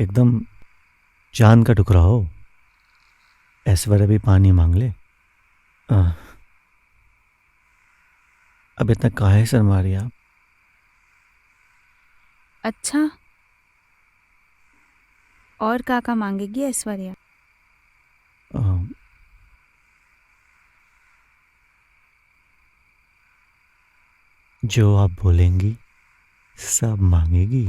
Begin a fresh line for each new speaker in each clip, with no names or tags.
एकदम जान का टुकड़ा हो। ऐश्वर्या भी पानी मांग ले। आ, अब इतना काहे सर मारी आप?
अच्छा, और काका मांगेगी ऐश्वर्या?
आ, जो आप बोलेंगी सब मांगेगी।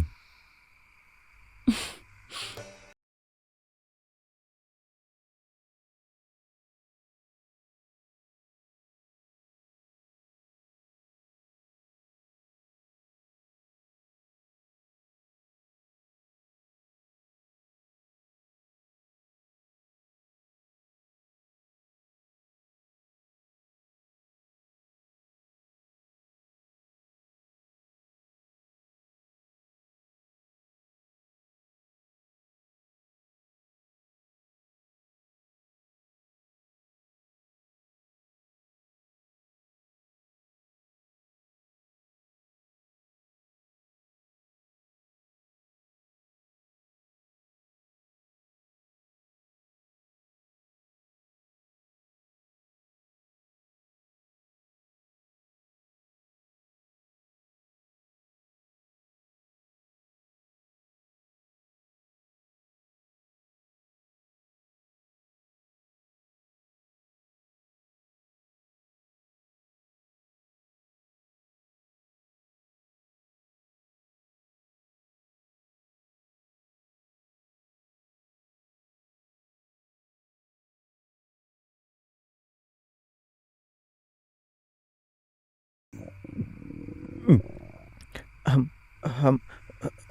हम हम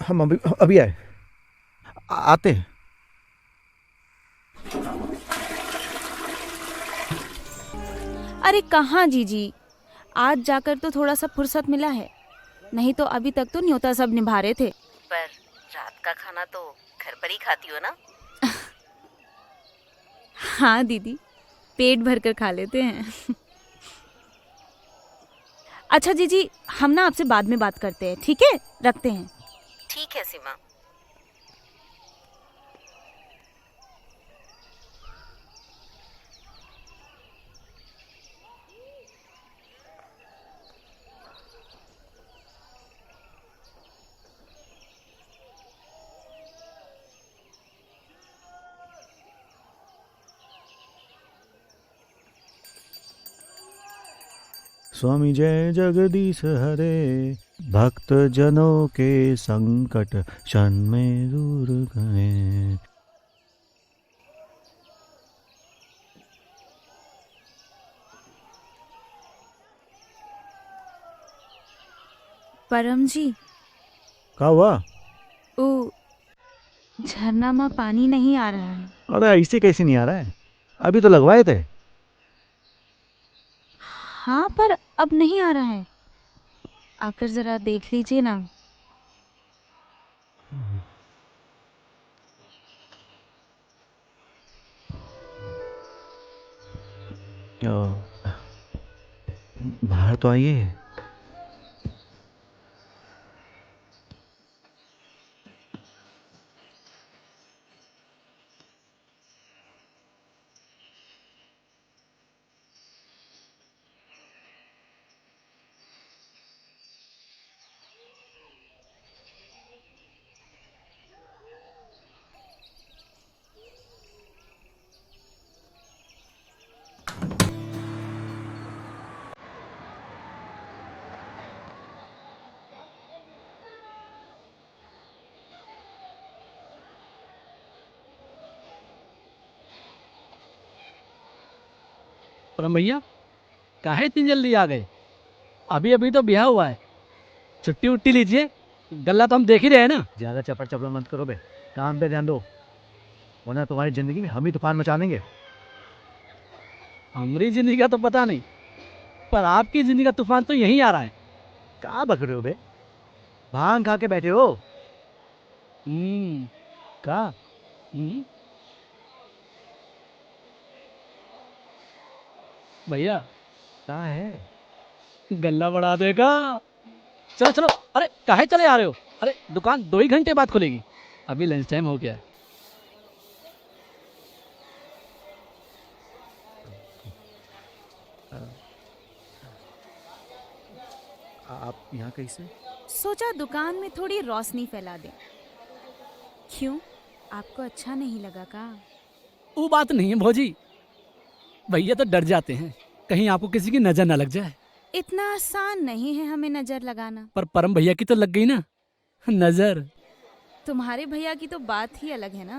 हम अभी अभी आए। आते।
अरे कहाँ जीजी, आज जाकर तो थोड़ा सा फुर्सत मिला है, नहीं तो अभी तक तो न्योता सब निभा रहे थे।
पर रात का खाना तो घर पर ही खाती हो ना?
हाँ दीदी, पेट भर कर खा लेते हैं। अच्छा जीजी, हम ना आपसे बाद में बात करते हैं, ठीक है? रखते हैं।
ठीक है सीमा।
स्वामी जय जगदीश हरे, भक्त जनों के संकट क्षण में दूर करें।
परम जी,
क्या हुआ?
ओ झरना में पानी नहीं आ रहा है।
अरे ऐसे कैसे नहीं आ रहा है? अभी तो लगवाए थे।
हाँ, पर अब नहीं आ रहा है। आकर जरा देख लीजिए ना।
बाहर तो आइए।
परम भैया, काहे इतनी जल्दी आ गए? अभी अभी तो ब्याह हुआ है। छुट्टी उट्टी लीजिए। गल्ला तो हम देख ही रहे हैं ना।
ज्यादा चपड़ चपड़ मत करो बे। काम पे ध्यान दो, वरना तुम्हारी जिंदगी में हम ही तूफान मचा देंगे।
हमारी जिंदगी का तो पता नहीं, पर आपकी जिंदगी का तूफान तो यहीं आ रहा है।
कहाँ बक रहे हो बे? भांग खा के बैठे हो?
हम्म।
कहाँ?
हम्म। भैया,
कहाँ है?
गल्ला बढ़ा देगा। चलो चलो। अरे काहे चले आ रहे हो? अरे दुकान 2 ही घंटे बाद खुलेगी। अभी लंच टाइम हो गया है।
आप यहाँ कैसे?
सोचा दुकान में थोड़ी रोशनी फैला दें। क्यों, आपको अच्छा नहीं लगा का?
वो बात नहीं है भौजी, भैया तो डर जाते हैं कहीं आपको किसी की नजर ना लग जाए।
इतना आसान नहीं है हमें नजर लगाना।
पर परम भैया की तो लग गई ना नजर।
तुम्हारे भैया की तो बात ही अलग है ना।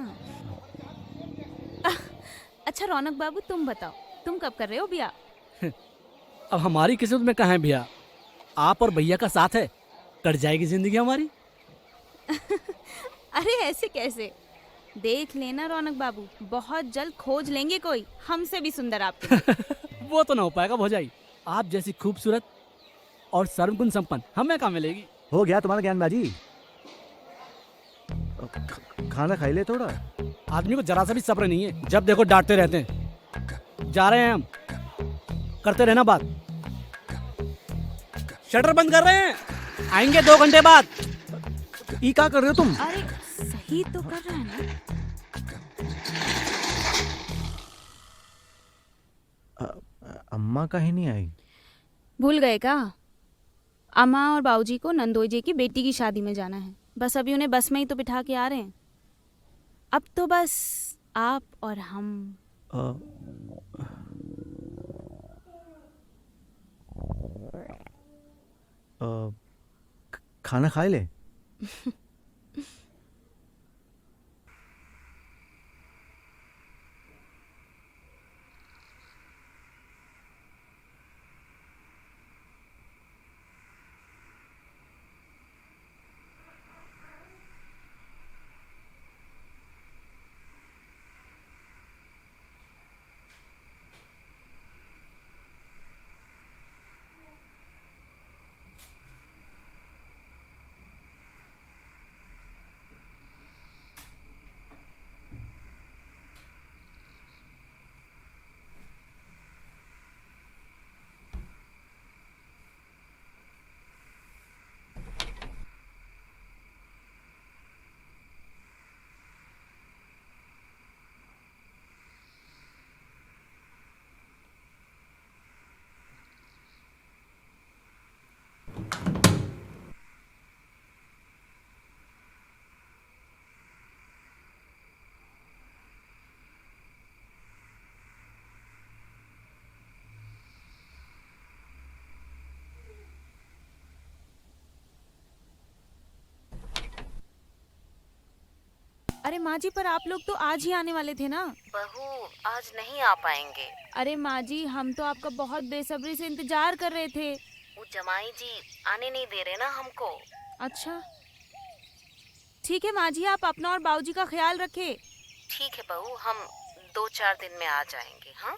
अच्छा रौनक बाबू, तुम बताओ, तुम कब कर रहे हो ब्याह?
अब हमारी किस्मत में कहाँ है भैया, आप और भैया का साथ है, कट जाएगी जिंदगी हमारी।
अरे ऐसे कैसे? देख लेना रौनक बाबू, बहुत जल्द खोज लेंगे कोई हमसे भी सुंदर आपके लिए।
वो तो ना हो पाएगा भौजाई, आप जैसी खूबसूरत और सर्वगुण संपन्न हमें कहाँ मिलेगी।
हो गया तुम्हारा ज्ञानबाजी। खाना खाई ले थोड़ा।
आदमी को जरा सा भी सब्र नहीं है, जब देखो डांटते रहते हैं। जा रहे हैं हम, करते रहना बात। शटर बंद कर रहे हैं, आएंगे 2 घंटे बाद।
ई क्या कर रहे हो तुम?
अरे सही तो कर रहा है ना।
अम्मा काहे नहीं आई?
भूल गए का? अम्मा और बाबूजी को नंदोई जी की बेटी की शादी में जाना है, बस अभी उन्हें बस में ही तो बिठा के आ रहे हैं। अब तो बस आप और हम।
अ, खाना खाए ले।
अरे माँ जी, पर आप लोग तो आज ही आने वाले थे ना।
बहू आज नहीं आ पाएंगे।
अरे माँ जी, हम तो आपका बहुत बेसब्री से इंतजार कर रहे थे।
वो जमाई जी आने नहीं दे रहे ना हमको।
अच्छा ठीक है माँ जी, आप अपना और बाबूजी का ख्याल रखें।
ठीक है बहू, हम 2-4 दिन में आ जाएंगे। हाँ,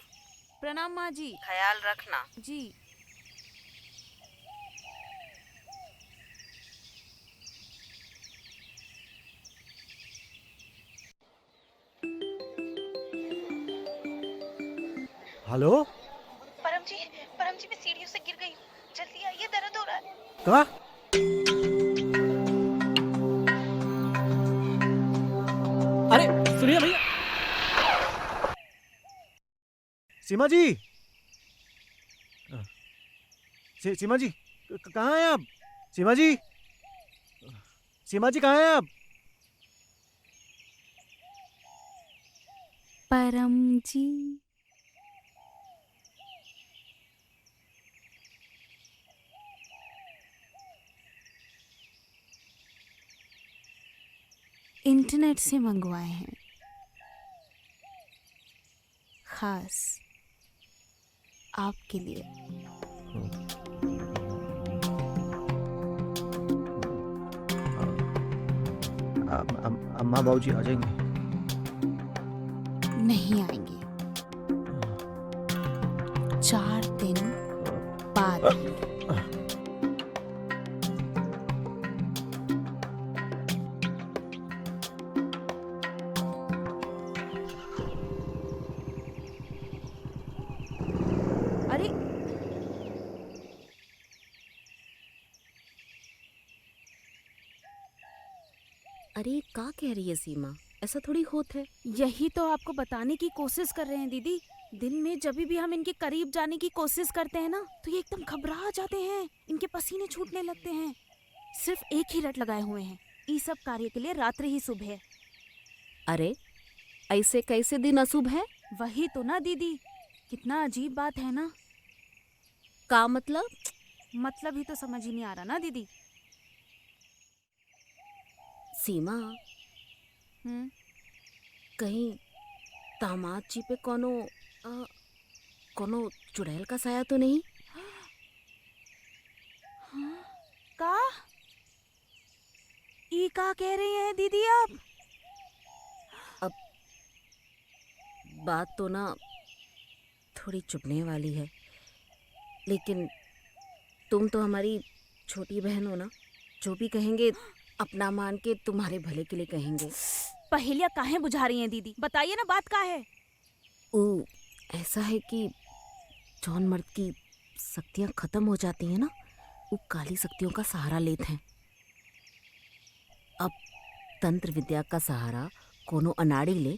प्रणाम माँ जी।
ख्याल रखना।
जी।
हेलो।
परम जी मैं सीढ़ियों से गिर गई हूँ, जल्दी आइए, दर्द हो रहा है।
कहा?
अरे सुनिए भैया।
सीमा जी, सीमा जी कहाँ हैं आप? सीमा जी, सीमा जी कहाँ हैं आप?
परम जी। इंटरनेट से मंगवाए हैं, खास आपके लिए।
अम्मा बाबूजी आ जाएंगे?
नहीं आएंगे, 4 दिन बाद। अरे
अरे का कह रही है सीमा, ऐसा थोड़ी होत है।
यही तो आपको बताने की कोशिश कर रहे हैं दीदी। दिन में जब भी हम इनके करीब जाने की कोशिश करते हैं ना, तो ये एकदम घबरा जाते हैं, इनके पसीने छूटने लगते हैं। सिर्फ एक ही रट लगाए हुए हैं, ये सब कार्य के लिए रात्रि ही शुभ है।
अरे ऐसे कैसे दिन अशुभ है?
वही तो ना दीदी, कितना अजीब बात है ना।
का मतलब?
मतलब ही तो समझ ही नहीं आ रहा ना दीदी।
सीमा,
हम्म।
कहीं दामाद जी पे कोनो चुड़ैल का साया तो नहीं?
का ई का कह रही हैं दीदी आप?
बात तो ना थोड़ी चुभने वाली है, लेकिन तुम तो हमारी छोटी बहन हो ना, जो भी कहेंगे अपना मान के तुम्हारे भले के लिए कहेंगे।
पहेलियां काहे बुझा रही हैं दीदी, बताइए ना बात का है।
वो ऐसा है कि जौन मर्द की शक्तियां खत्म हो जाती हैं ना, वो काली शक्तियों का सहारा लेते हैं। अब तंत्र विद्या का सहारा कोनो अनाड़ी ले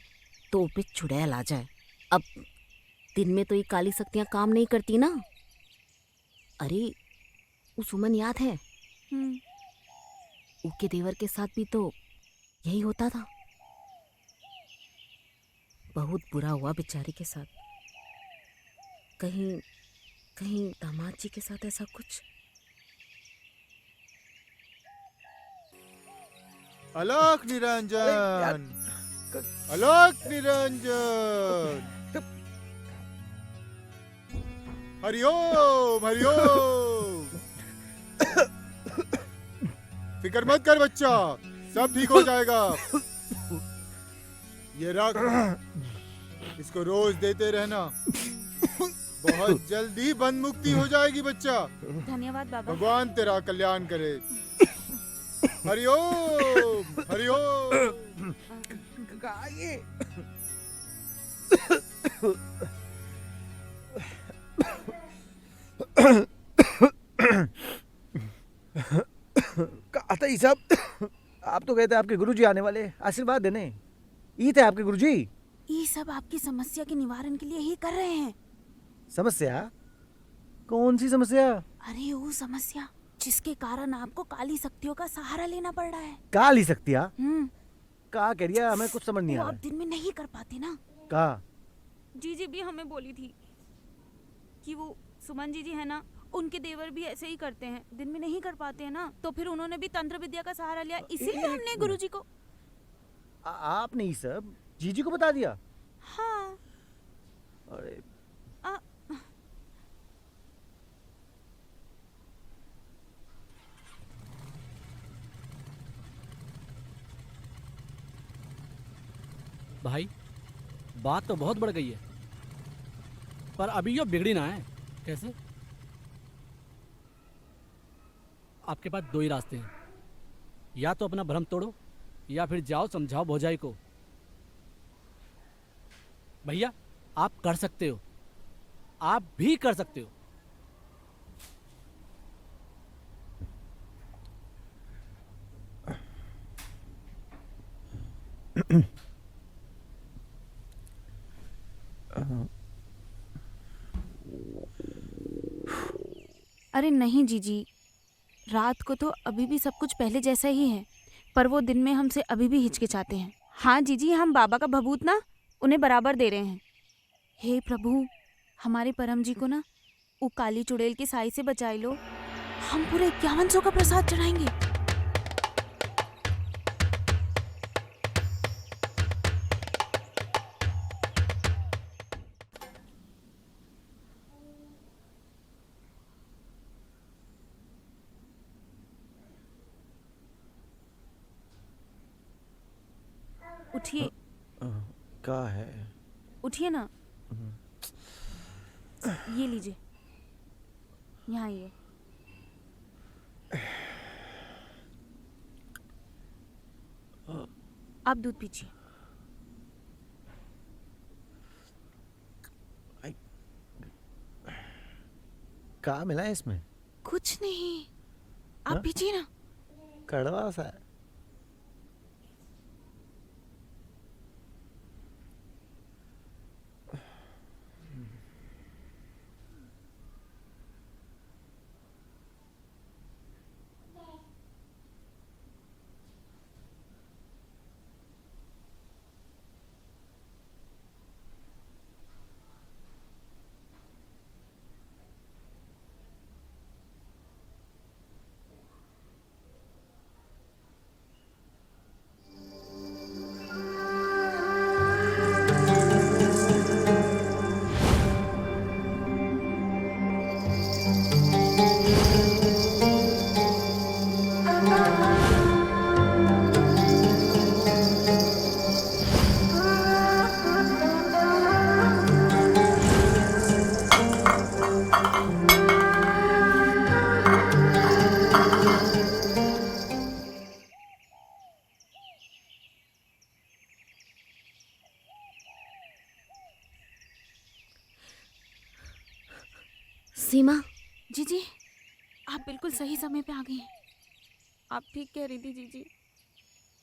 तो पे चुड़ैल आ जाए। अब दिन में तो ये काली शक्तियां काम नहीं करती ना। अरे वो सुमन याद है, उसके देवर के साथ भी तो यही होता था। बहुत बुरा हुआ बेचारी के साथ। कहीं कहीं दामाद जी के साथ ऐसा कुछ?
अलख निरंजन, अलख निरंजन, हरिओम हरिओम। फिक्र मत कर बच्चा, सब ठीक हो जाएगा। ये रख, इसको रोज देते रहना, बहुत जल्दी बंद मुक्ति हो जाएगी बच्चा।
धन्यवाद बाबा।
भगवान तेरा कल्याण करे। हरिओम हरिओम।
आता ही सब आप तो कहते आपके गुरुजी आने वाले, आशीर्वाद देने। ये थे आपके गुरुजी।
ये सब आपकी समस्या के निवारण के लिए ही कर रहे हैं।
समस्या? कौन सी समस्या?
अरे वो समस्या जिसके कारण आपको काली शक्तियों का सहारा लेना पड़ रहा है।
काली शक्तियाँ?
हम्म।
का कह रही है, हमें कुछ समझ नहीं
वो
आ
आप
रहा।
दिन में नहीं कर पाते ना।
का?
जीजी भी हमें बोली थी कि वो सुमन जीजी है ना, उनके देवर भी ऐसे ही करते हैं, दिन में नहीं कर पाते हैं ना, तो फिर उन्होंने भी तंत्र विद्या का सहारा लिया, इसीलिए हमने गुरुजी को।
आपने ये सब जीजी को बता दिया?
हाँ।
अरे
भाई, बात तो बहुत बढ़ गई है, पर अभी यो बिगड़ी ना है। कैसे? आपके पास दो ही रास्ते हैं, या तो अपना भ्रम तोड़ो या फिर जाओ समझाओ भौजाई को। भैया, आप कर सकते हो, आप भी कर सकते हो।
अरे नहीं जीजी, रात को तो अभी भी सब कुछ पहले जैसा ही है, पर वो दिन में हमसे अभी भी हिचकिचाते हैं। हाँ जीजी, हम बाबा का भभूत ना उन्हें बराबर दे रहे हैं। हे प्रभु, हमारे परम जी को ना वो काली चुड़ैल की साई से बचाई लो। हम पूरे 5100 का प्रसाद चढ़ाएंगे। उठिए।
का है?
उठिए ना, ये लीजिए, यहाँ आइए। आप दूध पीजिए।
का मिला है इसमें?
कुछ नहीं, आप
हाँ?
पीजिए ना।
कड़वा सा है।
सीमा,
जीजी, आप बिल्कुल सही समय पे आ गई हैं। आप ठीक कह रही थी जीजी।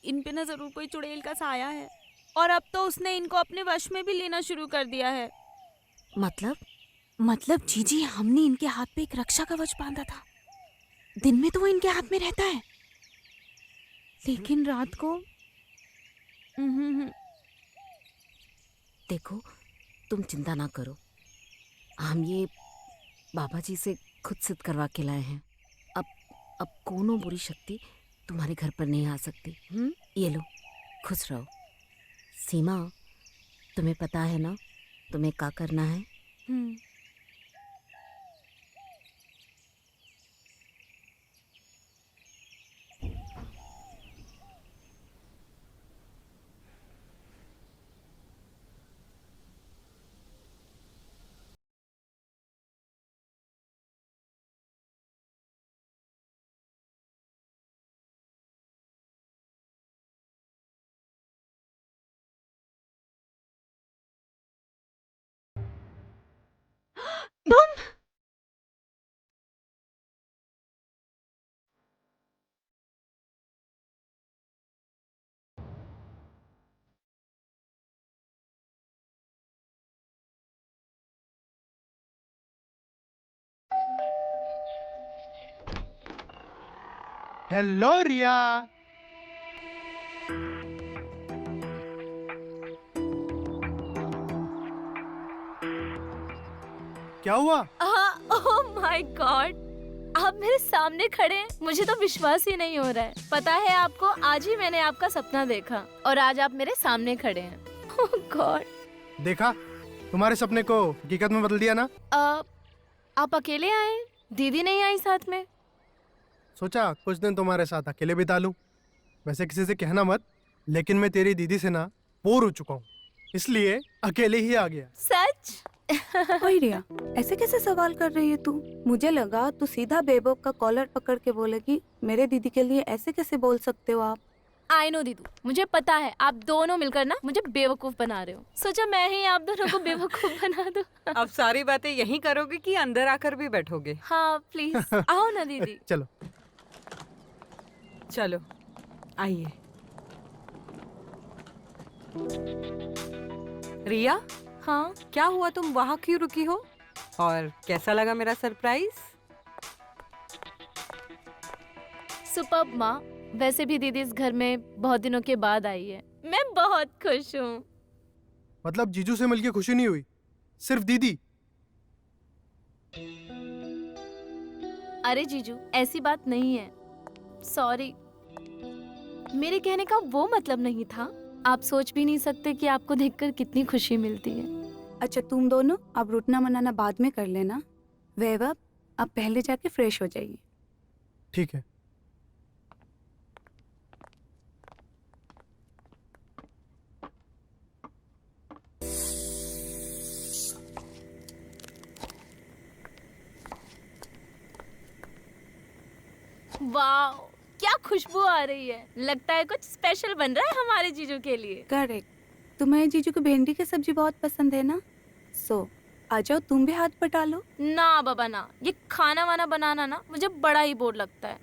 इन पे ना जरूर कोई चुड़ैल का साया है, और अब तो उसने इनको अपने वश में भी लेना शुरू कर दिया है। मतलब जीजी, हमने इनके हाथ पे एक रक्षा कवच बांधा था। दिन में तो वो इनके हाथ में रहता है, लेकिन रात को
देखो, तुम चिंता ना करो, हम ये बाबा जी से खुद सिद्ध करवा के लाए हैं। अब कोनो बुरी शक्ति तुम्हारे घर पर नहीं आ सकती। ये लो, खुश रहो। सीमा, तुम्हें पता है ना तुम्हें क्या करना है?
हेलो रिया। क्या हुआ?
ओह माय गॉड, आप मेरे सामने खड़े हैं, मुझे तो विश्वास ही नहीं हो रहा है। पता है आपको, आज ही मैंने आपका सपना देखा और आज आप मेरे सामने खड़े हैं। ओह गॉड।
देखा, तुम्हारे सपने को हकीकत में बदल दिया ना।
आप अकेले आए, दीदी नहीं आई साथ में?
सोचा कुछ दिन तुम्हारे साथ अकेले बिता लूं। वैसे किसी से कहना मत, लेकिन मैं तेरी दीदी से ना बोर हो चुका हूँ, इसलिए अकेले ही आ गया।
सच?
ओए रिया, ऐसे कैसे सवाल कर रही है तू? मुझे लगा तू सीधा बेबोक का कॉलर पकड़ के बोलेगी मेरे दीदी के लिए ऐसे कैसे बोल सकते हो आप?
आई नो दीदू, मुझे पता है आप दोनों मिलकर ना मुझे बेवकूफ बना रहे हो। सोचा मैं ही आप दोनों को बेवकूफ बना दूं।
अब सारी बातें यहीं करोगे कि अंदर आकर भी बैठोगे?
हाँ प्लीज आओ ना दीदी।
चलो
चलो आइए। रिया,
हाँ
क्या हुआ, तुम वहाँ क्यों रुकी हो? और कैसा लगा मेरा सरप्राइज?
सुपर्ब माँ। वैसे भी दीदी इस घर में बहुत दिनों के बाद आई है, मैं बहुत खुश हूँ।
मतलब जीजू से मिलके खुशी नहीं हुई, सिर्फ दीदी?
अरे जीजू, ऐसी बात नहीं है, सॉरी। मेरे कहने का वो मतलब नहीं था। आप सोच भी नहीं सकते कि आपको देखकर कितनी खुशी मिलती है।
अच्छा तुम दोनों अब रुटना मनाना बाद में कर लेना। वैभव, अब पहले जाके फ्रेश हो जाइए।
ठीक है।
वाह, क्या खुशबू आ रही है। लगता है कुछ स्पेशल बन रहा है हमारे जीजू के लिए।
करेक्ट। तुम्हारे जीजू को भिंडी की सब्जी बहुत पसंद है ना, सो आ जाओ तुम भी हाथ बटा लो।
ना बाबा ना, ये खाना वाना बनाना ना मुझे बड़ा ही बोर लगता है।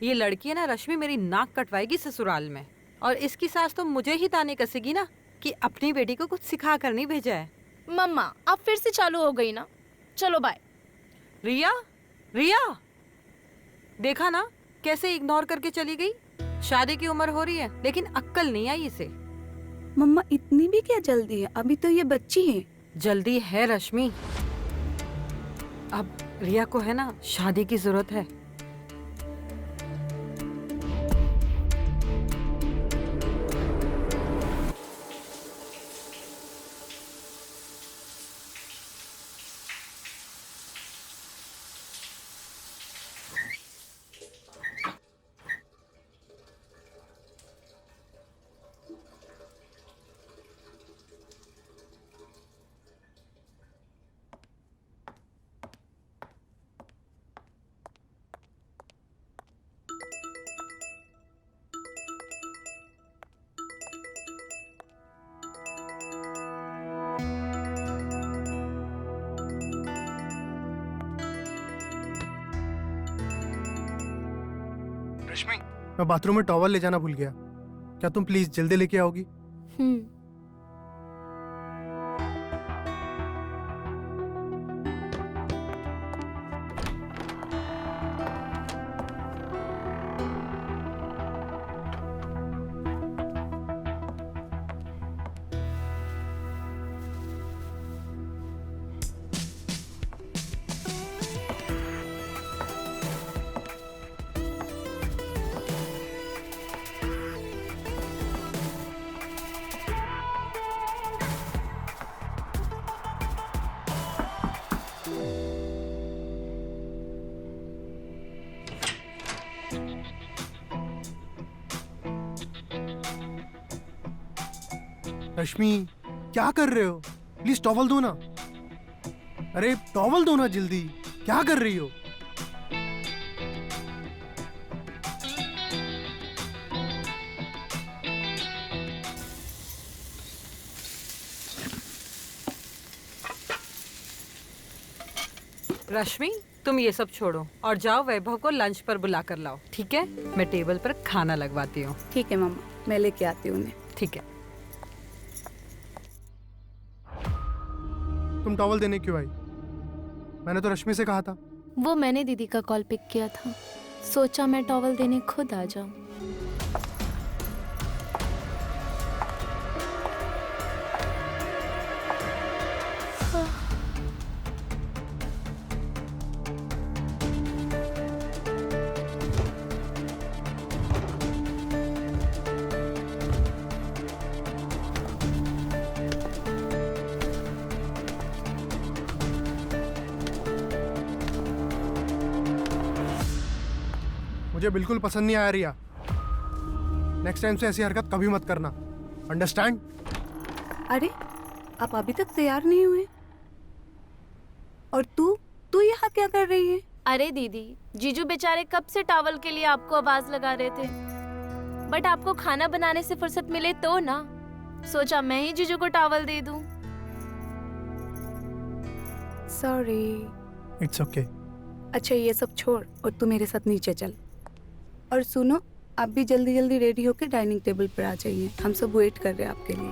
ये लड़की है ना रश्मि, मेरी नाक कटवाएगी ससुराल में, और इसकी सास तो मुझे ही ताने कसेगी ना कि अपनी बेटी को कुछ सिखा कर नहीं भेजा है।
मम्मा अब फिर से चालू हो गई ना, चलो बाय।
रिया, रिया, देखा ना कैसे इग्नोर करके चली गई। शादी की उम्र हो रही है लेकिन अक्ल नहीं आई इसे।
मम्मा इतनी भी क्या जल्दी है, अभी तो ये बच्ची है।
जल्दी है रश्मि, अब रिया को है ना शादी की जरूरत है।
रश्मि, मैं बाथरूम में टॉवल ले जाना भूल गया। क्या तुम प्लीज जल्दी लेके आओगी? रश्मि, क्या कर रहे हो? प्लीज टॉवल दो ना। अरे टॉवल दो ना जल्दी, क्या कर रही हो?
रश्मि, तुम ये सब छोड़ो और जाओ वैभव को लंच पर बुला कर लाओ, ठीक है? मैं टेबल पर खाना लगवाती हूँ।
ठीक है मम्मा, मैं लेके आती हूँ उन्हें।
ठीक है।
तुम टॉवल देने क्यों आई? मैंने तो रश्मि से कहा था।
वो मैंने दीदी का कॉल पिक किया था, सोचा मैं टॉवल देने खुद आ जाऊं।
मुझे बिल्कुल पसंद नहीं आया रिया। नेक्स्ट टाइम से ऐसी हरकत कभी मत करना, अंडरस्टैंड?
अरे आप अभी तक तैयार नहीं हुए? और तू यहाँ क्या कर रही है?
अरे दीदी, जीजू बेचारे कब से टॉवल के लिए आपको आवाज लगा रहे थे, बट आपको खाना बनाने से फुर्सत मिले तो ना, सोचा मैं ही जीजू को टॉवल दे दूं।
सॉरी।
It's okay.
अच्छा ये सब छोड़ और तू मेरे साथ नीचे चल। और सुनो, आप भी जल्दी जल्दी रेडी होके डाइनिंग टेबल पर आ जाइए, हम सब वेट कर रहे हैं आपके लिए।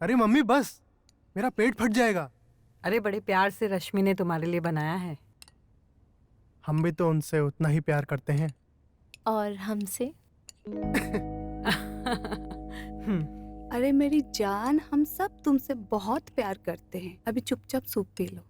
अरे मम्मी बस, मेरा पेट फट जाएगा।
अरे बड़े प्यार से रश्मि ने तुम्हारे लिए बनाया है।
हम भी तो उनसे उतना ही प्यार करते हैं।
और हमसे?
अरे मेरी जान, हम सब तुमसे बहुत प्यार करते हैं। अभी चुपचाप सूप पी लो।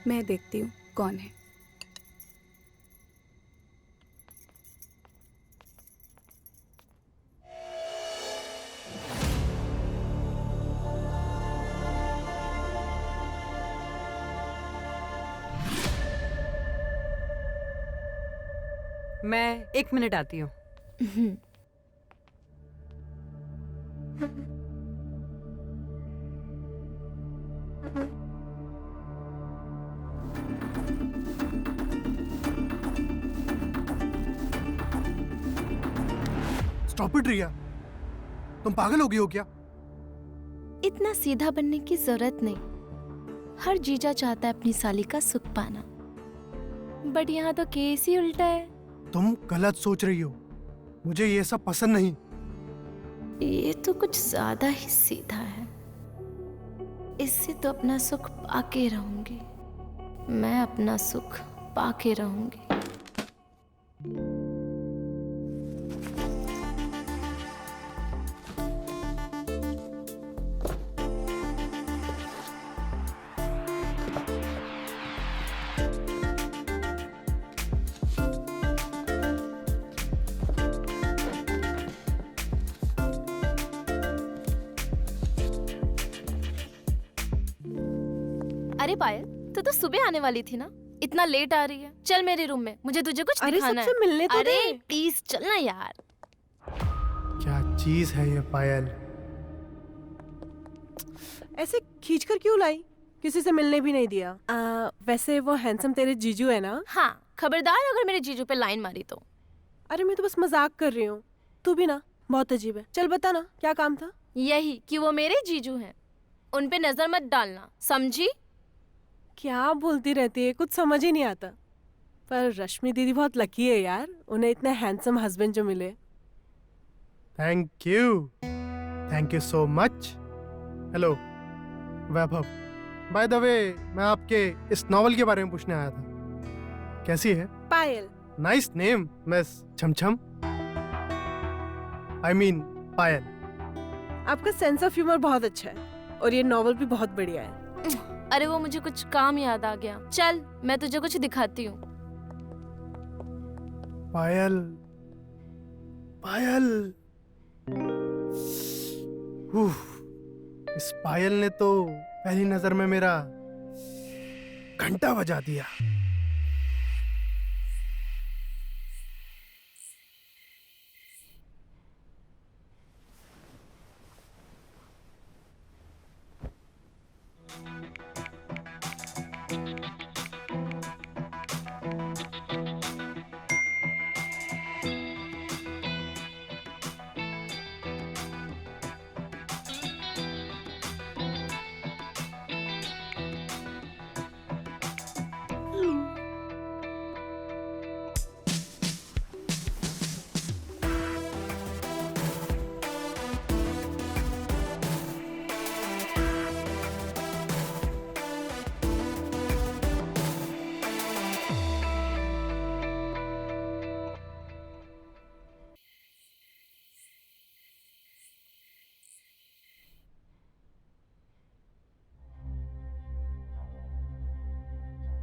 मैं देखती हूँ कौन है।
मैं 1 मिनट आती हूँ।
स्टॉप इट रिया, तुम पागल हो गई हो क्या?
इतना सीधा बनने की जरूरत नहीं। हर जीजा चाहता है अपनी साली का सुख पाना, बट यहाँ तो केस ही उल्टा है।
तुम गलत सोच रही हो, मुझे ये सब पसंद नहीं।
ये तो कुछ ज्यादा ही सीधा है। इससे तो अपना सुख पाके रहूंगी, मैं अपना सुख पाके रहूंगी। अरे पायल, तू तो सुबह आने वाली थी ना, इतना लेट आ रही है। चल मेरे रूम में, मुझे तुझे कुछ दिखाना है।
मिलने तो
अरे प्लीज चल ना यार।
क्या चीज है ये पायल?
ऐसे खींच कर क्यों लाई? किसी से मिलने भी नहीं दिया। वैसे वो हैंडसम तेरे जीजू है ना?
हाँ, खबरदार अगर मेरे जीजू पे लाइन मारी तो।
अरे मैं तो बस मजाक कर रही हूँ। तू भी ना बहुत अजीब है। चल बता ना क्या काम था?
यही कि वो मेरे जीजू हैं, उन पे नजर मत डालना, समझी?
क्या बोलती रहती है, कुछ समझ ही नहीं आता। पर रश्मि दीदी बहुत लकी है यार, उन्हें इतने हैंडसम हस्बैंड जो मिले।
Thank you so much. Hello Vaibhav, bye the वे मैं आपके इस नॉवल के बारे में पूछने आया था। कैसी है?
पायल।
नाइस नेम मिस छमछम। I mean Payal.
आपका सेंस ऑफ ह्यूमर बहुत अच्छा है और ये नॉवल भी बहुत बढ़िया है।
अरे वो मुझे कुछ काम याद आ गया, चल मैं तुझे कुछ दिखाती हूँ।
पायल, पायल। इस पायल ने तो पहली नजर में मेरा घंटा बजा दिया।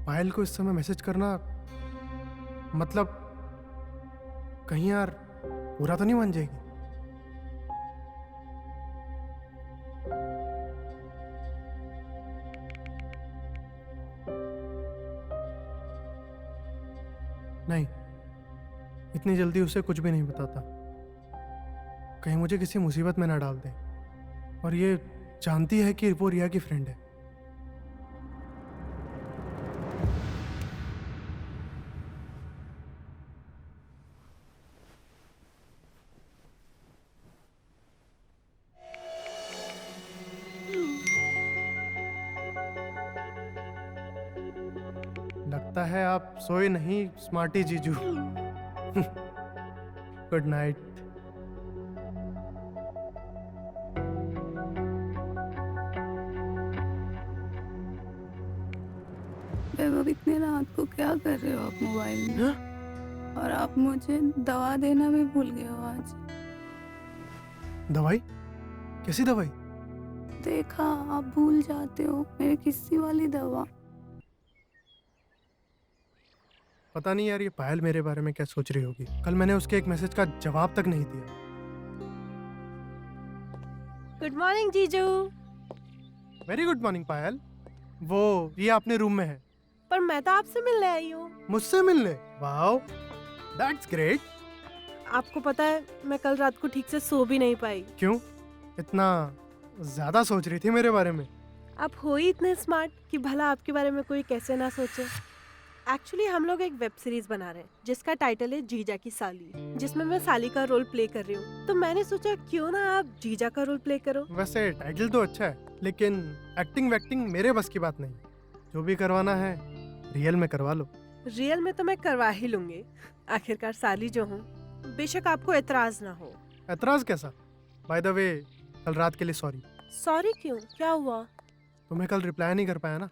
पायल को इस समय मैसेज करना मतलब कहीं यार पूरा तो नहीं मान जाएगी? नहीं, इतनी जल्दी उसे कुछ भी नहीं बताता, कहीं मुझे किसी मुसीबत में ना डाल दे। और ये जानती है कि वो रिया की फ्रेंड है। लगता है आप सोए नहीं स्मार्टी जीजू। Good night.
वैभव, इतने रात को क्या कर रहे हो आप मोबाइल में? और आप मुझे दवा देना भी भूल गए हो आज।
दवाई? कैसी दवाई?
देखा, आप भूल जाते हो मेरे किस्सी वाली दवा।
पता नहीं यार ये पायल मेरे बारे में क्या सोच रही होगी। कल मैंने उसके एक मैसेज का जवाब तक नहीं दिया।
गुड मॉर्निंग जीजू।
वेरी गुड मॉर्निंग पायल। वो ये अपने रूम में है।
पर मैं तो आपसे मिलने आई हूँ।
मुझसे मिलने? Wow, that's great.
आपको पता है मैं कल रात को ठीक से सो भी नहीं पाई।
क्यों? इतना ज्यादा सोच रही थी मेरे बारे में?
आप हो ही इतने स्मार्ट कि भला आपके बारे में कोई कैसे ना सोचे। एक्चुअली हम लोग एक वेब सीरीज बना रहे हैं जिसका टाइटल है जीजा की साली, जिसमें मैं साली का रोल प्ले कर रही हूँ। तो मैंने सोचा क्यों ना आप जीजा का रोल प्ले करो।
वैसे टाइटल तो अच्छा है, लेकिन एक्टिंग वैक्टिंग मेरे बस की बात नहीं। जो भी करवाना है रियल में करवा लो।
रियल में तो मैं करवा ही लूंगी, आखिरकार साली जो हूँ। बेशक आपको एतराज ना हो।
एतराज कैसा? बाय द वे कल रात के लिए सॉरी।
सॉरी क्यों? क्या हुआ?
तुम्हें कल रिप्लाई नहीं कर पाया ना।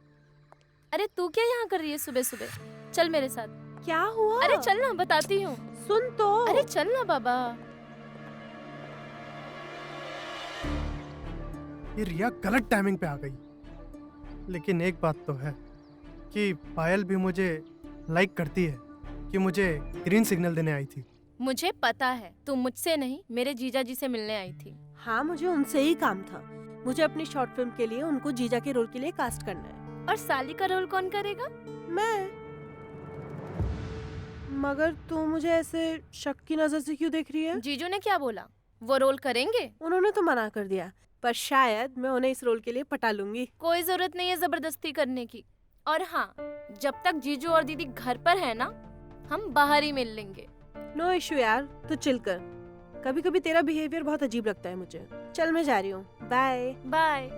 अरे तू क्या यहाँ कर रही है सुबह सुबह? चल मेरे साथ।
क्या हुआ?
अरे चल ना, बताती हूँ।
सुन तो।
अरे चल ना बाबा।
ये रिया गलत टाइमिंग पे आ गई। लेकिन एक बात तो है कि पायल भी मुझे लाइक करती है, कि मुझे ग्रीन सिग्नल देने आई थी।
मुझे पता है तू मुझसे नहीं मेरे जीजा जी से मिलने आई थी।
हाँ, मुझे उनसे ही काम था। मुझे अपनी शॉर्ट फिल्म के लिए उनको जीजा के रोल के लिए कास्ट करना है।
और साली का रोल कौन करेगा?
मैं। मगर तू मुझे ऐसे शक की नजर से क्यों देख रही है?
जीजू ने क्या बोला? वो रोल करेंगे?
उन्होंने तो मना कर दिया, पर शायद मैं उन्हें इस रोल के लिए पटा लूंगी।
कोई जरूरत नहीं है जबरदस्ती करने की। और हाँ, जब तक जीजू और दीदी घर पर है ना, हम बाहर ही मिल लेंगे।
नो इशू यार, तू चिल कर। कभी कभी तेरा बिहेवियर बहुत अजीब लगता है मुझे। चल मैं जा रही हूँ, बाय
बाय।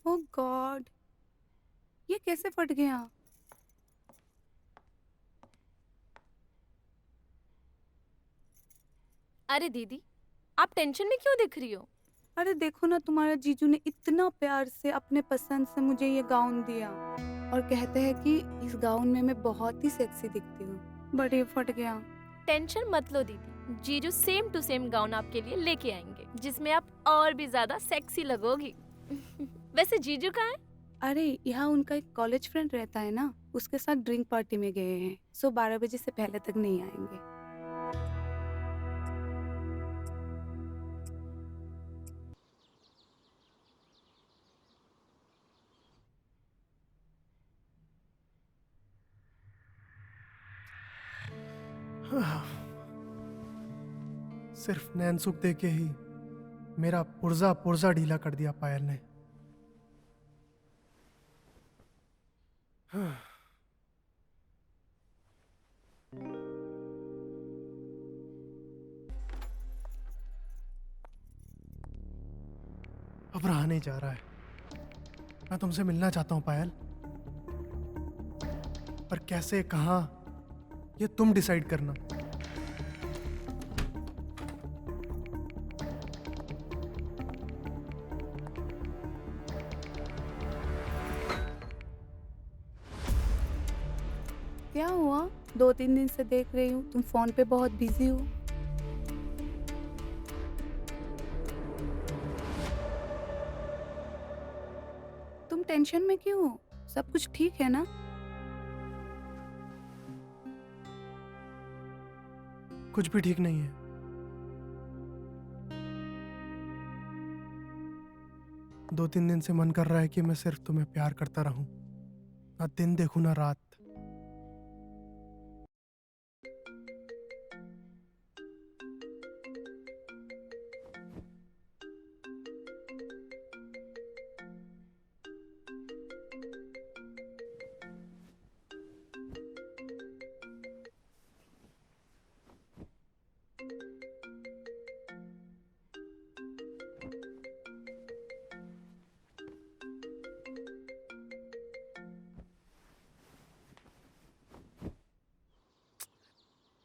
ओह गॉड, ये कैसे फट गया?
अरे दीदी, आप टेंशन में क्यों दिख रही हो?
अरे देखो ना, तुम्हारा जीजू ने इतना प्यार से अपने पसंद से मुझे ये गाउन दिया और कहते हैं कि इस गाउन में मैं बहुत ही सेक्सी दिखती हूँ, बट ये फट गया।
टेंशन मत लो दीदी, जीजू सेम टू सेम गाउन आपके लिए लेके आएंगे, जिसमें आप और भी ज्यादा सेक्सी लगोगी। वैसे जीजू कहाँ है?
अरे यहाँ उनका एक कॉलेज फ्रेंड रहता है ना, उसके साथ ड्रिंक पार्टी में गए हैं, सो 12 बजे से पहले तक नहीं आएंगे।
सिर्फ नैन सुख दे के ही मेरा पुर्जा पुर्जा ढीला कर दिया पायल ने। अब रहा नहीं जा रहा है। मैं तुमसे मिलना चाहता हूं पायल, पर कैसे, कहां, ये तुम डिसाइड करना।
क्या हुआ? 2-3 दिन से देख रही हूँ तुम फोन पे बहुत बिजी हो। तुम टेंशन में क्यों हो? सब कुछ ठीक है ना?
कुछ भी ठीक नहीं है। दो तीन दिन से मन कर रहा है कि मैं सिर्फ तुम्हें प्यार करता रहूं, ना दिन देखूं ना रात।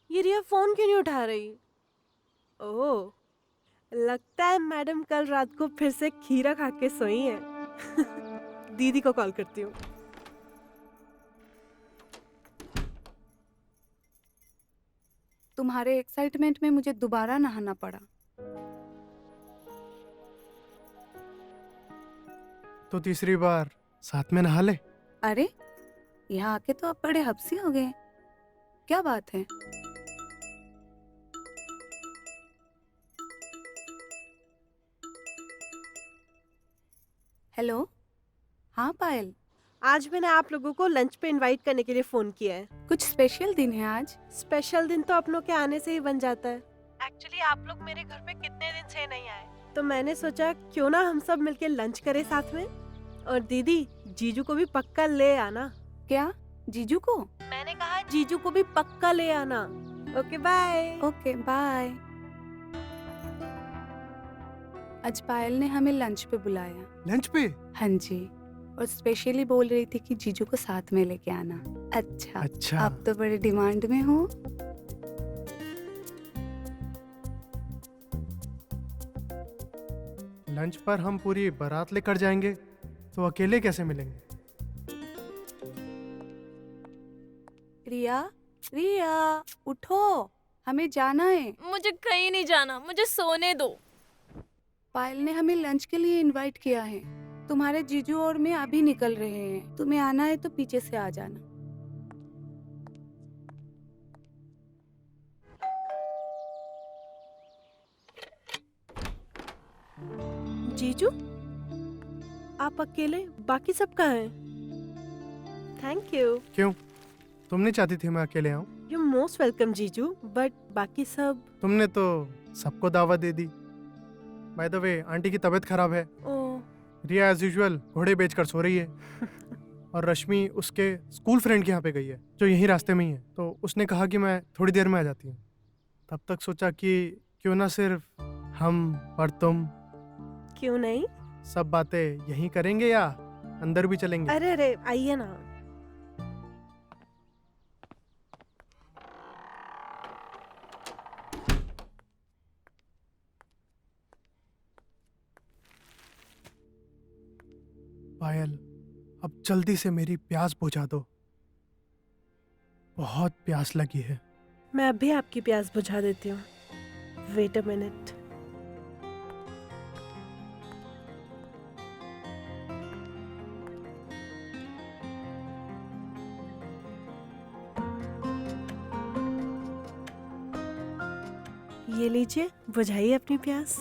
ये रिया फोन क्यों नहीं उठा रही? ओह, लगता है मैडम कल रात को फिर से खीरा खा के सोई है। दीदी को कॉल करती हूँ।
तुम्हारे एक्साइटमेंट में मुझे दोबारा नहाना पड़ा।
तो तीसरी बार साथ में नहा ले।
अरे यहाँ आके तो आप बड़े हब्सी हो गए, क्या बात है? हेलो, हाँ पायल।
आज मैंने आप लोगों को लंच पे इनवाइट करने के लिए फोन किया है।
कुछ स्पेशल दिन है आज?
स्पेशल दिन तो अपनों के आने से ही बन जाता है। एक्चुअली आप लोग मेरे घर पे कितने दिन से नहीं आए, तो मैंने सोचा क्यों ना हम सब मिलके लंच करें साथ में। और दीदी, जीजू को भी पक्का ले आना।
क्या? जीजू को?
मैंने कहा जीजू को भी पक्का ले आना। Okay bye.
Okay bye. आज पायल ने हमें लंच पे बुलाया।
लंच पे?
हाँ जी, और स्पेशली बोल रही थी कि जीजू को साथ में लेके आना। अच्छा,
अच्छा।
आप तो बड़े डिमांड में हो।
लंच पर हम पूरी बारात लेकर जाएंगे, तो अकेले कैसे मिलेंगे?
रिया, रिया उठो, हमें जाना है।
मुझे कहीं नहीं जाना, मुझे सोने दो।
पायल ने हमें लंच के लिए इनवाइट किया है। तुम्हारे जीजू और मैं अभी निकल रहे हैं। तुम्हें आना है तो पीछे से आ जाना।
जीजू, आप अकेले, बाकी सब कहाँ हैं? Thank you.
क्यों, तुम नहीं चाहती थी मैं अकेले आऊं?
यू मोस्ट वेलकम जीजू, बट बाकी सब।
तुमने तो सबको दावत दे दी। बाय द वे, आंटी की तबीयत खराब है।
ओह,
रिया एज यूजुअल घोड़े बेचकर सो रही है। और रश्मि उसके स्कूल फ्रेंड के यहाँ पे गई है, जो यहीं रास्ते में ही है। तो उसने कहा कि मैं थोड़ी देर में आ जाती हूँ। तब तक सोचा कि क्यों ना सिर्फ हम और तुम
क्यों नहीं?
सब बातें यहीं करेंगे या अंदर भी चलेंगे?
अरे अरे, आइए ना।
पायल, अब जल्दी से मेरी प्यास बुझा दो, बहुत प्यास लगी है।
मैं अभी आपकी प्यास बुझा देती हूँ। Wait a minute. ये लीजिए, बुझाइए अपनी प्यास।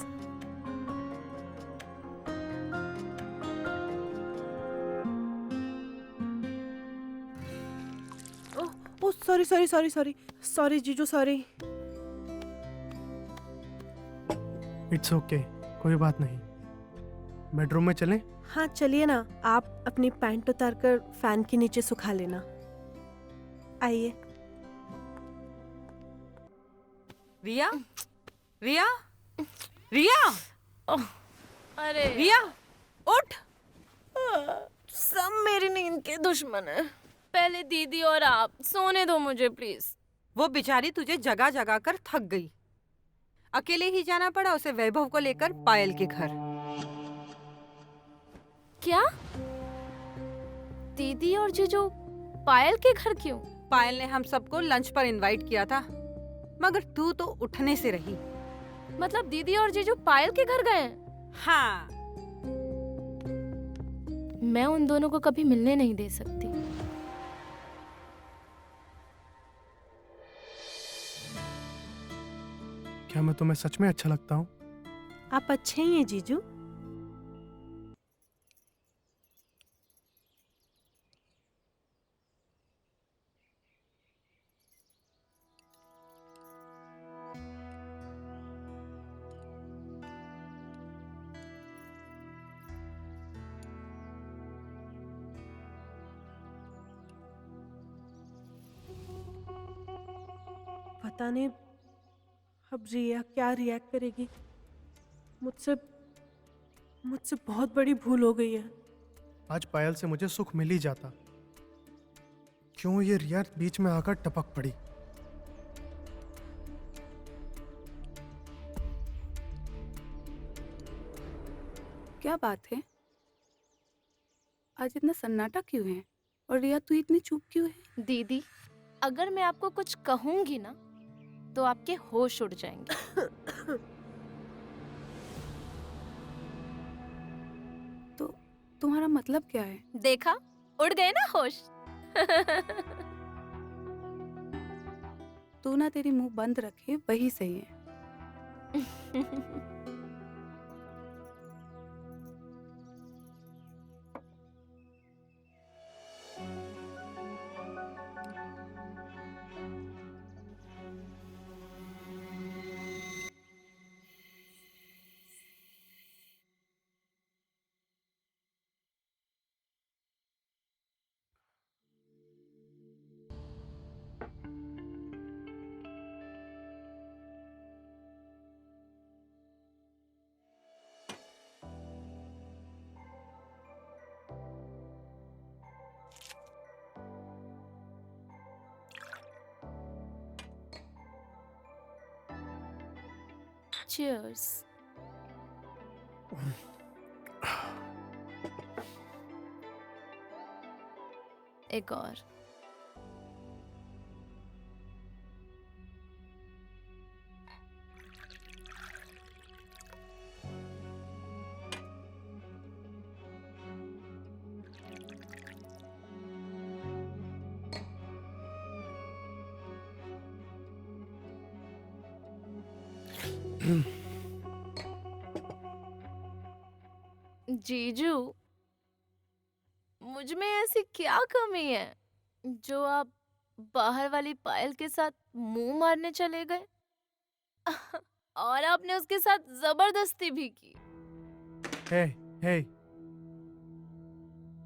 Oh, sorry sorry sorry sorry sorry जीजू, सॉरी।
इट्स ओके, कोई बात नहीं। बेडरूम में चलें?
हाँ चलिए ना, आप अपनी पैंट उतारकर फैन के नीचे सुखा लेना। आइए।
रिया, रिया, रिया,
अरे
रिया, उठ।
सब मेरी नींद के दुश्मन है। पहले दीदी और आप सोने दो मुझे प्लीज।
वो बेचारी तुझे जगा जगा कर थक गई। अकेले ही जाना पड़ा उसे वैभव को लेकर पायल के घर।
क्या? दीदी और जीजू पायल के घर क्यों?
पायल ने हम सबको लंच पर इनवाइट किया था, मगर तू तो उठने से रही।
मतलब दीदी और जीजू पायल के घर गए?
हाँ।
मैं उन दोनों को कभी मिलने नहीं दे सकती।
क्या मैं तुम्हें सच में अच्छा लगता हूँ?
आप अच्छे ही हैं जीजू। पता नहीं अब रिया क्या रिएक्ट करेगी। मुझसे मुझसे बहुत बड़ी भूल हो गई है।
आज पायल से मुझे सुख मिल ही जाता, क्यों ये रिया बीच में आकर टपक पड़ी?
क्या बात है, आज इतना सन्नाटा क्यों है? और रिया तू इतनी चुप क्यों है?
दीदी, अगर मैं आपको कुछ कहूंगी ना तो आपके होश उड़ जाएंगे।
तो तुम्हारा मतलब क्या है?
देखा, उड़ गए ना होश।
तू ना तेरी मुंह बंद रखे वही सही है।
Cheers. एक और। जीजू, मुझ में ऐसी क्या कमी है जो आप बाहर वाली पायल के साथ मुंह मारने चले गए? और आपने उसके साथ जबरदस्ती भी की।
हे हे,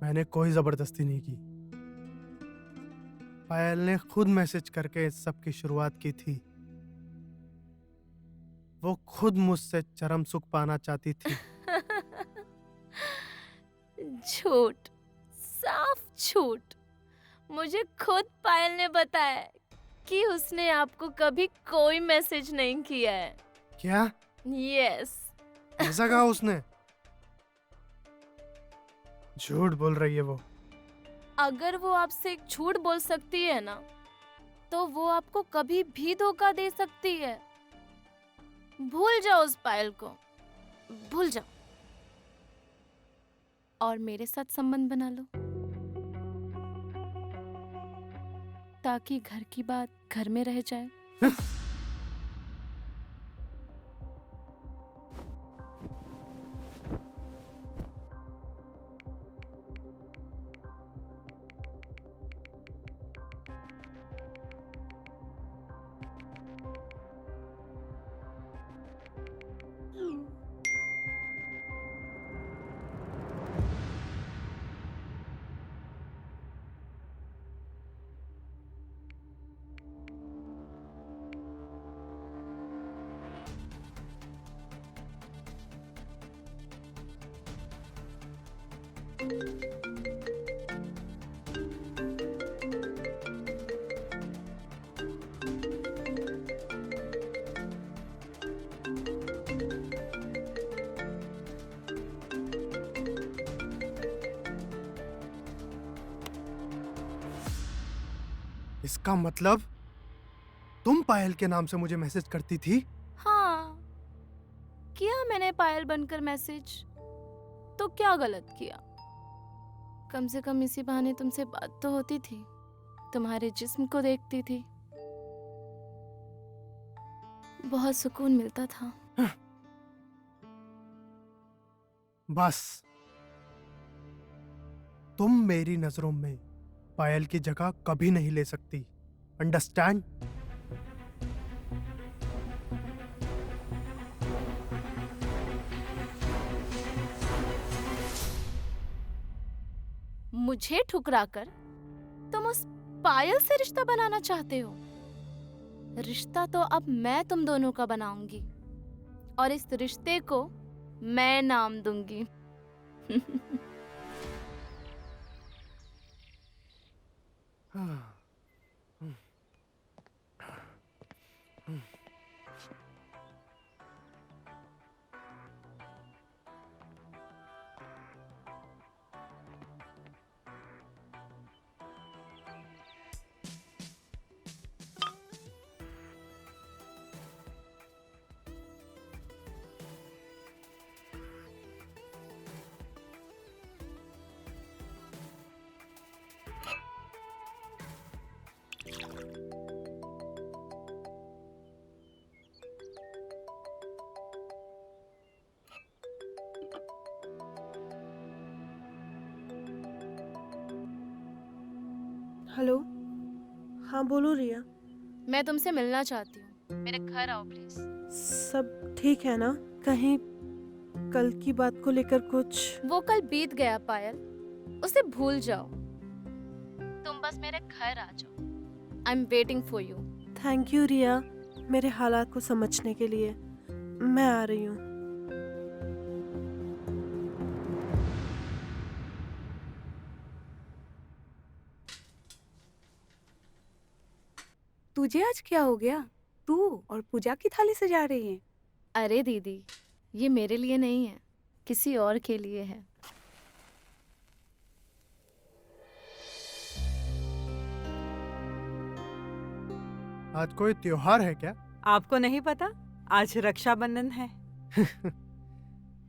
मैंने कोई जबरदस्ती नहीं की। पायल ने खुद मैसेज करके इस सब की शुरुआत की थी। वो खुद मुझसे चरम सुख पाना चाहती थी।
झूठ, साफ झूठ। मुझे खुद पायल ने बताया कि उसने आपको कभी कोई मैसेज नहीं किया है।
क्या?
यस।
ऐसा कहा उसने? झूठ बोल रही है वो।
अगर वो आपसे एक झूठ बोल सकती है ना, तो वो आपको कभी भी धोखा दे सकती है। भूल जाओ उस पायल को, भूल जाओ और मेरे साथ संबंध बना लो, ताकि घर की बात घर में रह जाए।
इसका मतलब तुम पायल के नाम से मुझे मैसेज करती थी?
हाँ, किया मैंने पायल बनकर मैसेज, तो क्या गलत किया? कम से कम इसी बहाने तुमसे बात तो होती थी, तुम्हारे जिस्म को देखती थी, बहुत सुकून मिलता था।
बस तुम मेरी नजरों में पायल की जगह कभी नहीं ले सकती, अंडरस्टैंड?
मुझे ठुकराकर तुम उस पायल से रिश्ता बनाना चाहते हो? रिश्ता तो अब मैं तुम दोनों का बनाऊंगी और इस रिश्ते को मैं नाम दूंगी।
हेलो, हाँ बोलो रिया।
मैं तुमसे मिलना चाहती हूँ, मेरे घर आओ प्लीज।
सब ठीक है ना? कहीं कल की बात को लेकर कुछ?
वो कल बीत गया पायल, उसे भूल जाओ। तुम बस मेरे घर आ जाओ। I am waiting for you.
Thank you Riya, मेरे हालात को समझने के लिए। मैं आ रही हूँ।
तुझे आज क्या हो गया? तू और पूजा की थाली सजा रही है।
अरे दीदी, ये मेरे लिए नहीं है, किसी और के लिए है।
आज कोई त्योहार है क्या?
आपको नहीं पता? आज रक्षाबंधन है।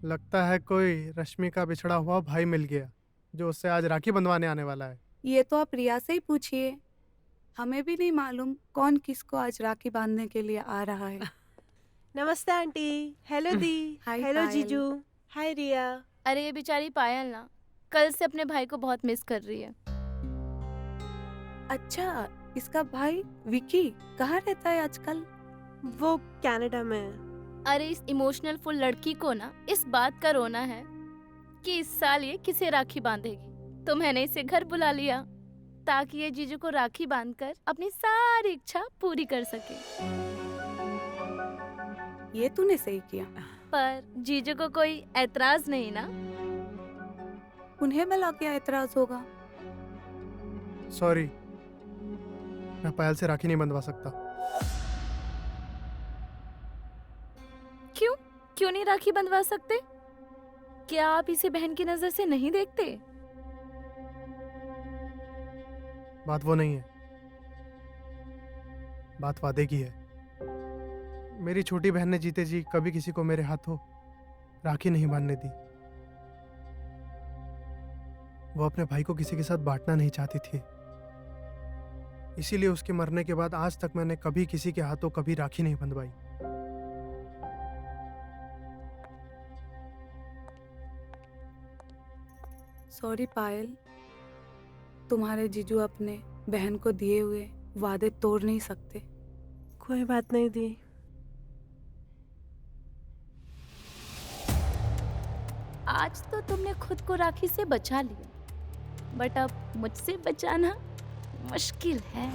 लगता है कोई रश्मि का बिछड़ा हुआ भाई मिल गया जो उससे आज राखी बंधवाने आने वाला है।
ये तो आप रिया से ही पूछिए, हमें भी नहीं मालूम कौन किसको आज राखी बांधने के लिए आ रहा है।
नमस्ते आंटी। हेलो दी।
हाय
हेलो
पायल।
जीजू। हाय रिया।
अरे ये बेचारी पायल ना कल से अपने भाई को बहुत मिस कर रही है।
अच्छा, इसका भाई विकी कहाँ रहता है आजकल?
वो कनाडा में है।
अरे इस इमोशनल फुल लड़की को ना इस बात का रोना है कि इस साल ये किसे राखी बांधेगी, तो मैंने इसे घर बुला लिया ताकि ये जीजू को राखी बांधकर अपनी सारी इच्छा पूरी कर सके।
ये तूने सही किया।
पर जीजू को कोई ऐतराज नहीं ना?
उन्हें भला क्या ऐतराज होगा?
सॉरी, मैं पायल से राखी नहीं बंधवा सकता।
क्यों क्यों नहीं राखी बंधवा सकते? क्या आप इसे बहन की नजर से नहीं देखते?
बात वो नहीं है, बात वादे की है। मेरी छोटी बहन ने जीते जी कभी किसी को मेरे हाथों राखी नहीं बांधने दी। वो अपने भाई को किसी के साथ बांटना नहीं चाहती थी, इसीलिए उसके मरने के बाद आज तक मैंने कभी किसी के हाथों कभी राखी नहीं बंधवाई।
सॉरी पायल, तुम्हारे जीजू अपने बहन को दिए हुए वादे तोड़ नहीं सकते।
कोई बात नहीं दी।
आज तो तुमने खुद को राखी से बचा लिया, बट अब मुझसे बचाना मुश्किल है।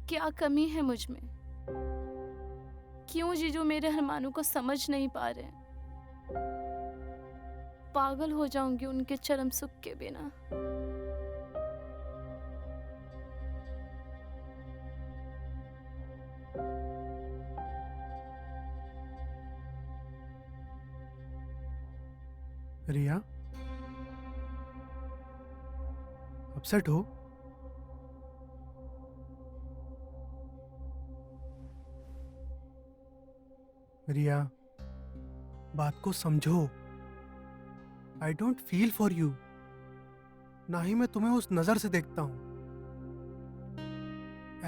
क्या कमी है मुझ में? क्यों जीजू मेरे अरमानों को समझ नहीं पा रहे हैं? पागल हो जाऊंगी उनके चरम सुख के बिना।
रिया, अपसेट हो? रिया, बात को समझो। I don't feel for you, ना ही मैं तुम्हें उस नजर से देखता हूं।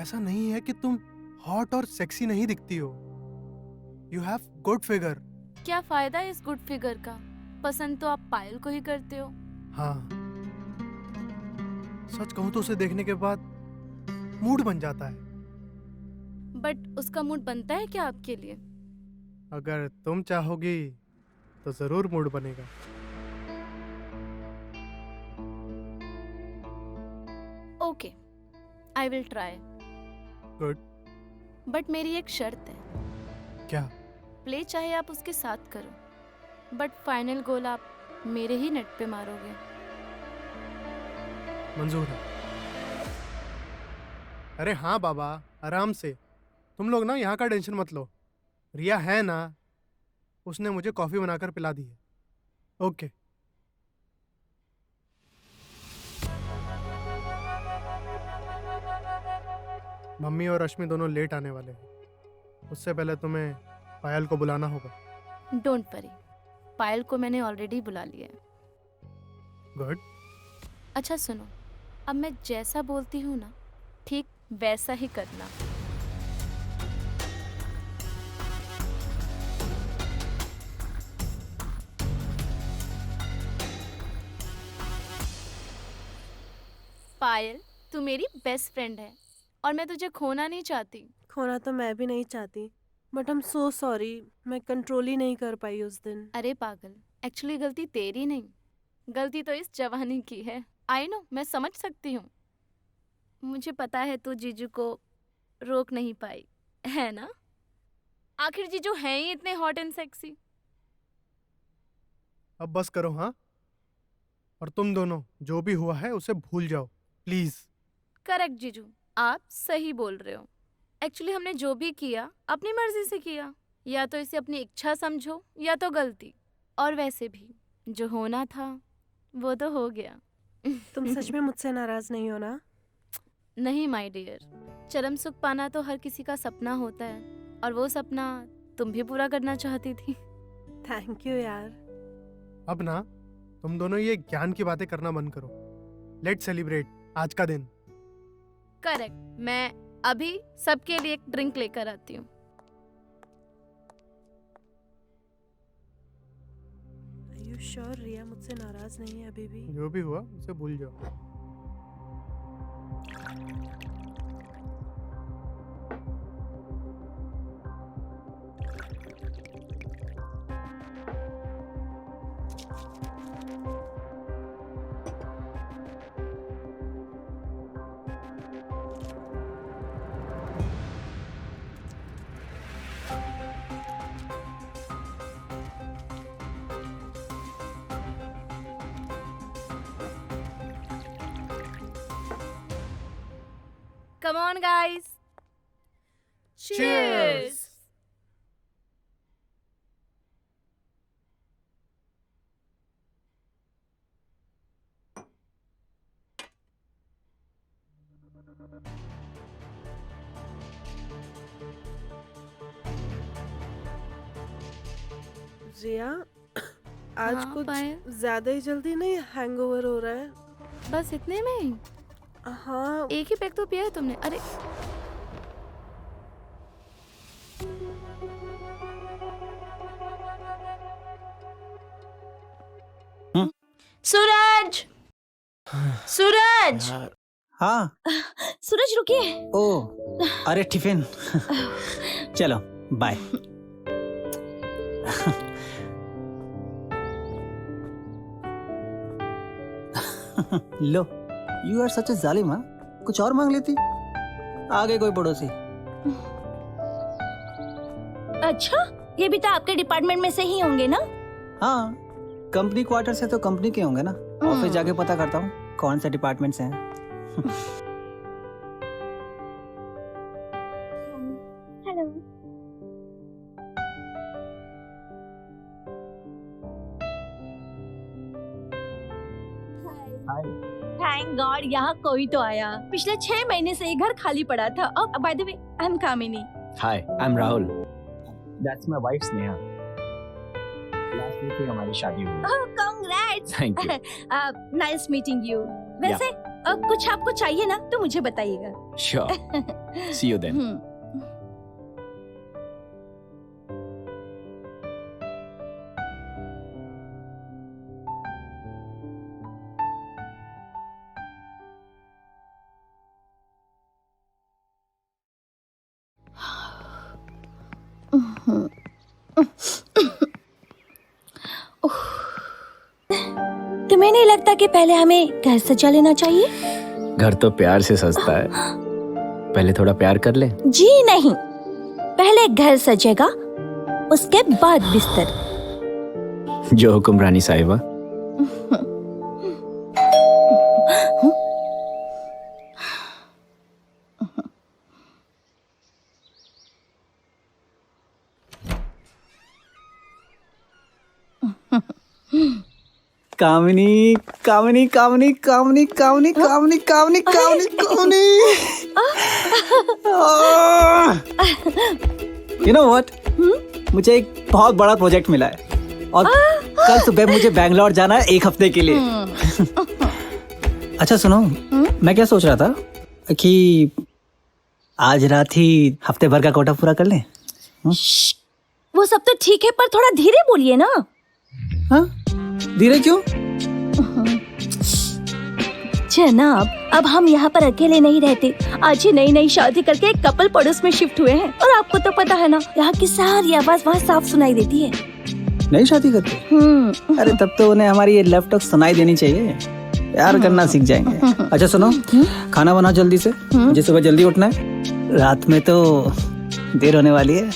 ऐसा नहीं है कि तुम हॉट और सेक्सी नहीं दिखती हो। You have good figure.
क्या फायदा है इस गुड फिगर का? पसंद तो आप पायल को ही करते हो।
हाँ, सच कहूं तो उसे देखने के बाद मूड बन जाता है।
बट उसका मूड बनता है क्या आपके लिए?
अगर तुम चाहोगी तो जरूर मूड बनेगा।
Okay, I will try.
Good.
But मेरी एक शर्त है।
क्या?
प्ले चाहे आप उसके साथ करो, बट फाइनल गोल आप मेरे ही नेट पे मारोगे।
मंजूर है। अरे हाँ बाबा, आराम से। तुम लोग ना यहाँ का टेंशन मत लो। रिया है ना, उसने मुझे कॉफी बनाकर पिला दी है। ओके। मम्मी और रश्मि दोनों लेट आने वाले हैं। उससे पहले तुम्हें पायल को बुलाना होगा।
डोंट वरी, पायल को मैंने ऑलरेडी बुला लिया है।
गुड।
अच्छा सुनो, अब मैं जैसा बोलती हूँ ना, ठीक वैसा ही करना। पायल, तू मेरी बेस्ट फ्रेंड है और मैं तुझे खोना नहीं चाहती।
खोना तो मैं भी नहीं चाहती, but I am so sorry. मैं कंट्रोल ही नहीं कर पाई उस दिन।
अरे पागल, एक्चुअली गलती तेरी नहीं, गलती तो इस जवानी की है। आई नो, मैं समझ सकती हूँ। मुझे पता है तू जीजू को रोक नहीं पाई, है ना? आखिर जीजू हैं ही इतने हॉट एंड सेक्सी।
अब बस करो हाँ, और तुम दोनों जो भी हुआ है उसे भूल जाओ प्लीज।
करेक्ट जीजू, आप सही बोल रहे हो। एक्चुअली हमने जो भी किया अपनी मर्जी से किया, या तो इसे अपनी इच्छा समझो या तो गलती। और वैसे भी जो होना था वो तो हो गया।
तुम सच में मुझसे नाराज नहीं हो ना?
नहीं माय डियर, चरम सुख पाना तो हर किसी का सपना होता है, और वो सपना तुम भी पूरा करना चाहती थी।
थैंक यू यार।
अब ना तुम दोनों ये ज्ञान की बातें करना बंद करो। लेट्स सेलिब्रेट आज का दिन।
करेक्ट, मैं अभी सबके लिए एक ड्रिंक लेकर आती हूँ।
Are you sure रिया मुझसे नाराज नहीं है अभी भी?
जो भी हुआ उसे भूल जाओ।
Come on, guys.
Cheers. रिया, आज
हाँ,
कुछ
पायल?
ज्यादा ही जल्दी नहीं हैंगओवर हो रहा है?
बस इतने में ही?
हाँ,
एक ही पैक तो पिया है तुमने। अरे सूरज, सूरज,
हाँ।
सूरज रुकिए।
ओ, अरे टिफिन। चलो बाय। लो, यू आर सच ए जालिम। हाँ, कुछ और मांग लेती। आगे कोई पड़ोसी।
अच्छा, ये भी तो आपके डिपार्टमेंट में से ही होंगे ना?
हाँ, कंपनी क्वार्टर से तो कंपनी के होंगे ना। ऑफिस जाके पता करता हूँ कौन से डिपार्टमेंट से हैं।
हेलो। थैंक गॉड यहाँ कोई तो आया। पिछले 6 महीने से ये घर खाली पड़ा था। अब by the way, I am Kamini.
Hi, I'm Rahul. That's my wife Sneha. Last week ही हमारी शादी हुई।
ओह, congrats.
Thank you.
Nice meeting you. वैसे कुछ आपको चाहिए ना तो मुझे बताइएगा।
Sure. See you then.
तुम्हें नहीं लगता कि पहले हमें घर सजा लेना चाहिए?
घर तो प्यार से सजता है। पहले थोड़ा प्यार कर ले।
जी नहीं, पहले घर सजेगा, उसके बाद बिस्तर।
जो हुक्म रानी साहिबा।
कामिनी, कामिनी, कामिनी, कामिनी, कामिनी, कामिनी, कामिनी, कामिनी, कामिनी। You know what? मुझे एक बहुत बड़ा प्रोजेक्ट मिला है और कल सुबह मुझे बैंगलोर जाना है 1 हफ्ते के लिए। अच्छा सुनो, मैं क्या सोच रहा था कि आज रात ही हफ्ते भर का कोटा पूरा कर लें।
वो सब तो ठीक है, पर थोड़ा धीरे बोलिए ना।
हाँ? धीरे क्यों?
जनाब, अब हम यहाँ पर अकेले नहीं रहते। आज ही नई शादी करके एक कपल पड़ोस में शिफ्ट हुए हैं और आपको तो पता है ना, यहाँ की सारी आवाज वहाँ साफ सुनाई देती है।
नई शादी करके? अरे तब तो उन्हें हमारी ये लव टॉक सुनाई देनी चाहिए। प्यार करना सीख जाएंगे। अच्छा सुनो, खाना बनाओ जल्दी से, मुझे सुबह जल्दी उठना है। रात में तो देर होने वाली है।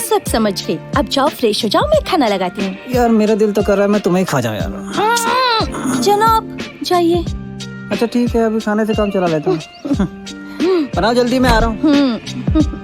सब समझ गई। अब जाओ, फ्रेश हो जाओ, मैं खाना लगाती हूँ।
यार मेरा दिल तो कर रहा है मैं तुम्हें ही खा जाऊँ यार।
जनाब जाइए।
अच्छा ठीक है, अभी खाने से काम चला लेता हूँ। बनाओ जल्दी, मैं आ रहा हूँ।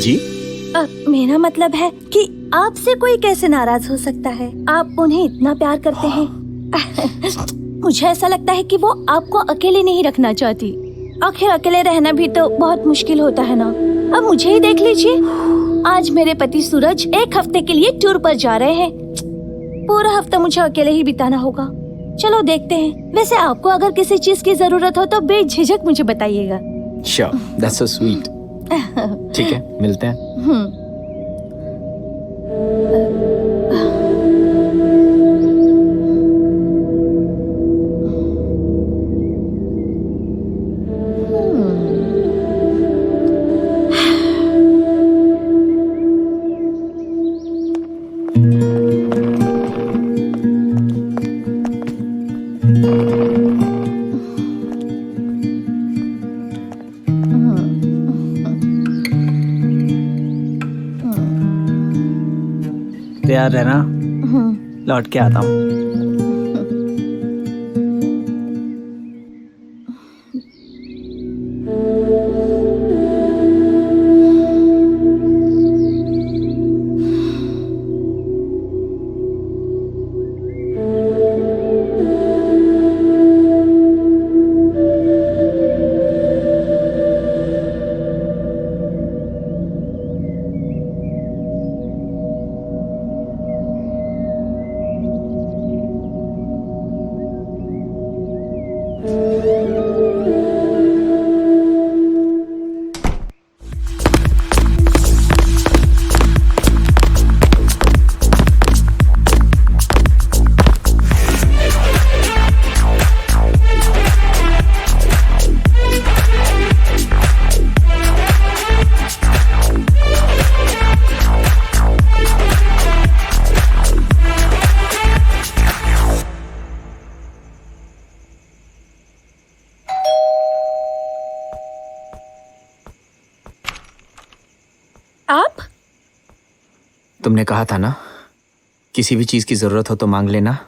जी?
मेरा मतलब है कि आपसे कोई कैसे नाराज हो सकता है? आप उन्हें इतना प्यार करते हैं। मुझे ऐसा लगता है कि वो आपको अकेले नहीं रखना चाहती। आखिर अकेले रहना भी तो बहुत मुश्किल होता है ना। अब मुझे ही देख लीजिए, आज मेरे पति सूरज 1 हफ्ते के लिए टूर पर जा रहे हैं। पूरा हफ्ता मुझे अकेले ही बिताना होगा। चलो देखते हैं। वैसे आपको अगर किसी चीज की जरूरत हो तो बेझिझक मुझे बताइएगा।
Sure, that's so sweet. ठीक है, मिलते हैं।
तैयार रहना, लौट के आता हूँ।
आप?
तुमने कहा था ना, किसी भी चीज की जरूरत हो तो मांग लेना।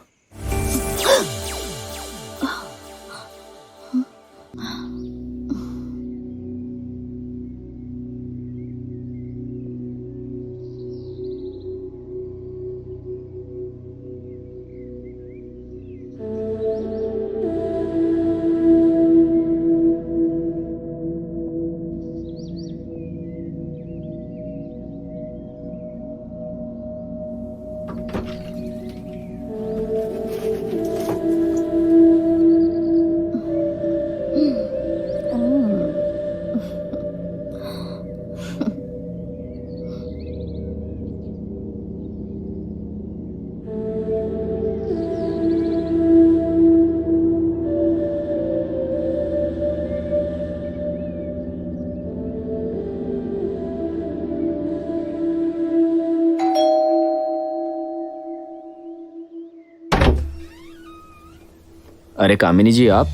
अरे कामिनी जी, आप?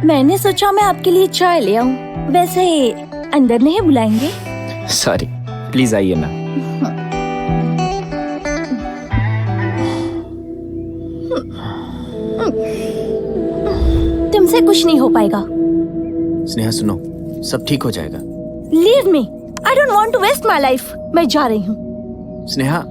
मैंने सोचा मैं आपके लिए चाय ले आऊं। वैसे अंदर नहीं बुलाएंगे?
सॉरी, प्लीज आइए ना।
तुमसे कुछ नहीं हो पाएगा।
स्नेहा सुनो, सब ठीक हो जाएगा।
Leave me, I don't want to waste my life. मैं जा रही हूँ।
स्नेहा